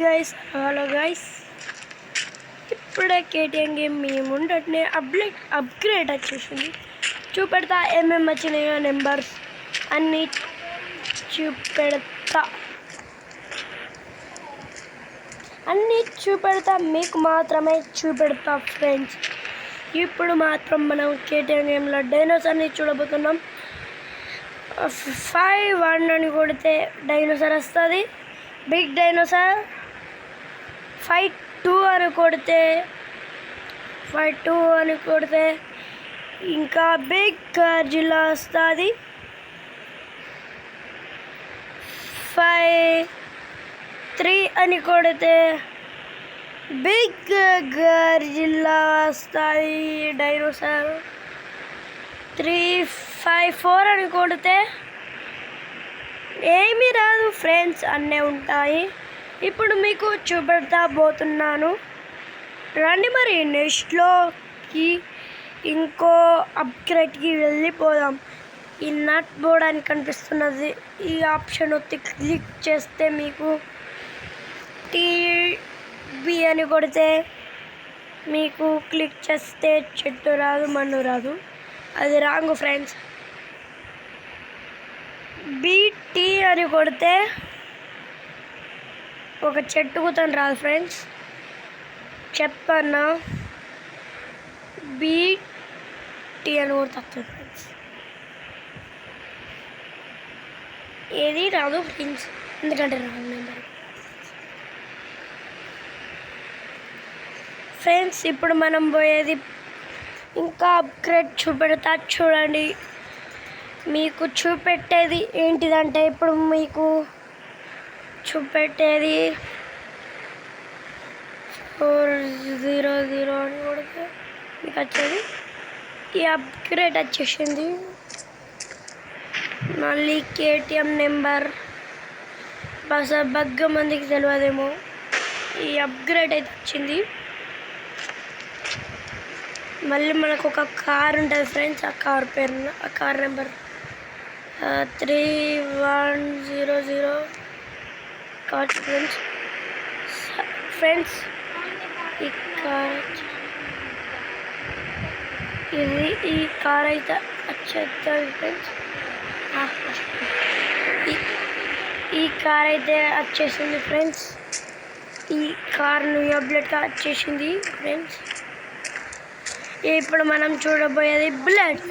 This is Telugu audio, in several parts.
Guys, hello guys. ఇప్పుడే కేటీఎం గేమ్ మీ ముందటనే అప్గ్రేడ్ వచ్చేసింది. చూపెడతా ఏమేమి వచ్చినాయో నెంబర్స్ అన్నీ చూపెడతా మీకు మాత్రమే చూపెడతా ఫ్రెండ్స్. ఇప్పుడు మాత్రం మనం కేటీఎం గేమ్లో డైనోసార్ని చూడబోతున్నాం. 5-1 అని కొడితే డైనోసార్ వస్తుంది, బిగ్ డైనోసార్. 5-2 అని కొడితే ఇంకా బిగ్ గాడ్జిల్లా వస్తుంది. 5-3 అని కొడితే బిగ్ గాడ్జిల్లా వస్తుంది డైనోసార్. 3-5-4 అని కొడితే ఏమీ రాదు ఫ్రెండ్స్, అన్నీ ఉంటాయి. ఇప్పుడు మీకు చూపెడతా పోతున్నాను. రండి మరి నెక్స్ట్లోకి ఇంకో అప్గ్రేడ్కి వెళ్ళిపోదాం. ఈ నట్ బోర్డ్ అని కనిపిస్తున్నది, ఈ ఆప్షన్ క్లిక్ చేస్తే మీకు టీబీ అని కొడితే మీకు క్లిక్ చేస్తే చెట్టు రాదు, మన్ను రాదు. అది రాంగ్ ఫ్రెండ్స్. BT అని కొడితే ఒక చెట్టు కూతని రాదు ఫ్రెండ్స్, చెప్పన్నా. BT అని కొడుతుంది ఫ్రెండ్స్, ఏది రాదు ఫ్రెండ్స్, ఎందుకంటే రాంగ్ నెంబర్ ఫ్రెండ్స్. ఇప్పుడు మనం పోయేది ఇంకా అప్గ్రేడ్ చూపెడతా చూడండి. మీకు చూపెట్టేది ఏంటిదంటే, ఇప్పుడు మీకు చూపెట్టేది 400 అని కొడితే మీకు వచ్చేది ఈ అప్గ్రేడ్ వచ్చేసింది. మళ్ళీ కేటీఎం నెంబర్ బగ్గ మందికి తెలియదేమో, ఈ అప్గ్రేడ్ అయితే వచ్చింది. మళ్ళీ మనకు ఒక కార్ ఉంటుంది ఫ్రెండ్స్, ఆ కార్ నెంబర్ 3100 కార్ ఫ్రెండ్స్. ఈ కార్ అయితే వచ్చేస్తుంది ఫ్రెండ్స్. ఈ కార్ అయితే వచ్చేసింది ఫ్రెండ్స్. ఈ కార్ న్యూ అప్డేట్గా వచ్చేసింది ఫ్రెండ్స్. ఇప్పుడు మనం చూడబోయేది బుల్లెట్.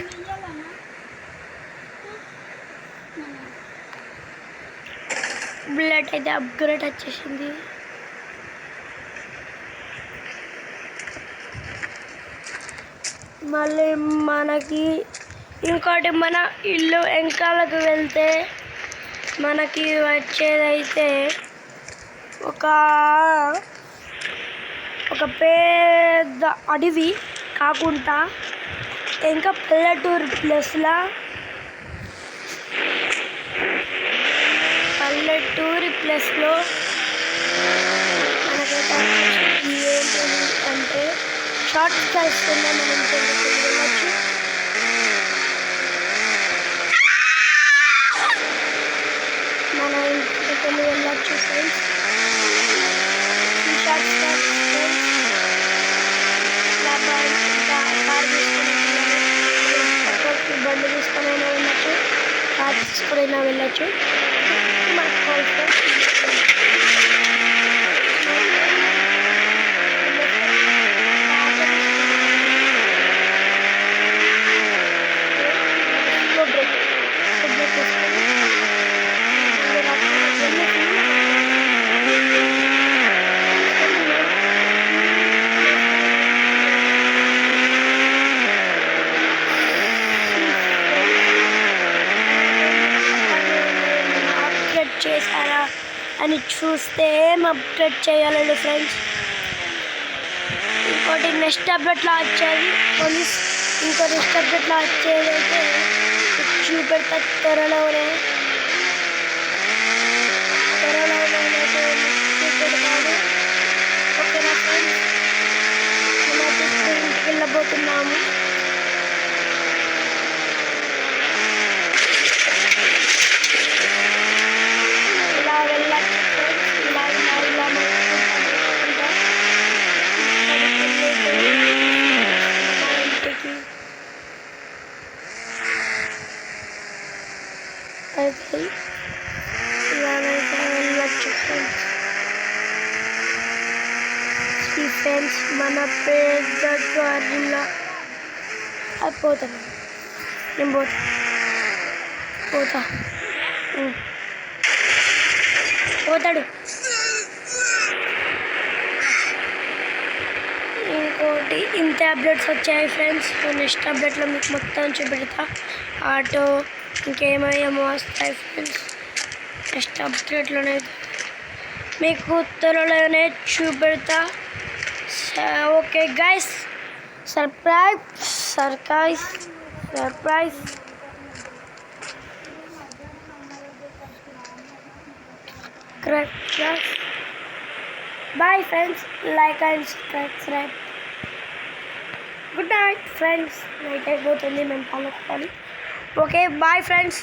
అయితే అప్గ్రేడ్ వచ్చేసింది. మళ్ళీ మనకి ఇంకోటి, మన ఇల్లు వెనకాలకు వెళ్తే మనకి వచ్చేదైతే ఒక పెద్ద అడవి కాకుండా ఇంకా పల్లెటూరు ప్లేస్లో మనకైతే ఏంటంటే షార్ట్ కలుస్తున్నా మనం వెళ్ళచ్చు. మన ఇంటికి వెళ్ళచ్చు ఫ్రెండ్స్. షార్ట్ బండి తీసుకునైనా వెళ్ళచ్చు, కార్ తీసుకునైనా వెళ్ళచ్చు. చేశారా అని చూస్తే ఏం అప్డేట్ చేయాలండి ఫ్రెండ్స్. ఇంకోటి నెక్స్ట్ అప్డేట్లో వచ్చేది పోలీస్. ఇంకో నెక్స్ట్ అప్డేట్లో వచ్చేది అయితే చూపెడతా త్వరలోనే చూపెడతాను. ఓకేనా ఫ్రెండ్స్, మేమైతే ఇంటికి వెళ్ళబోతున్నాము. ఇలా వెళ్ళచ్చు, ఇలా ఫ్రెండ్స్ మన పెద్ద డ్రీమ్లో అది పోతాను నేను పోతా పోతాడు. ఇంకోటి ఇంత అప్డేట్స్ వచ్చాయి ఫ్రెండ్స్. నెక్స్ట్ అప్డేట్లో మీకు మొత్తం చూపెడతా. ఆటో ఇంకేమేమో వస్తాయి ఫ్రెండ్స్. నెక్స్ట్ అప్డేట్లోనే మీకు త్వరలోనే చూపెడతా. Okay guys, surprise bye friends, like and subscribe. Good night friends. Night అయిపోతుంది, మేము పనుకోవాలి. Okay bye friends.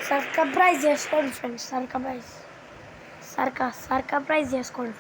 సర్ప్రైజ్ చేసుకోండి ఫ్రెండ్స్. సర్ప్రైజ్ చేసుకోండి.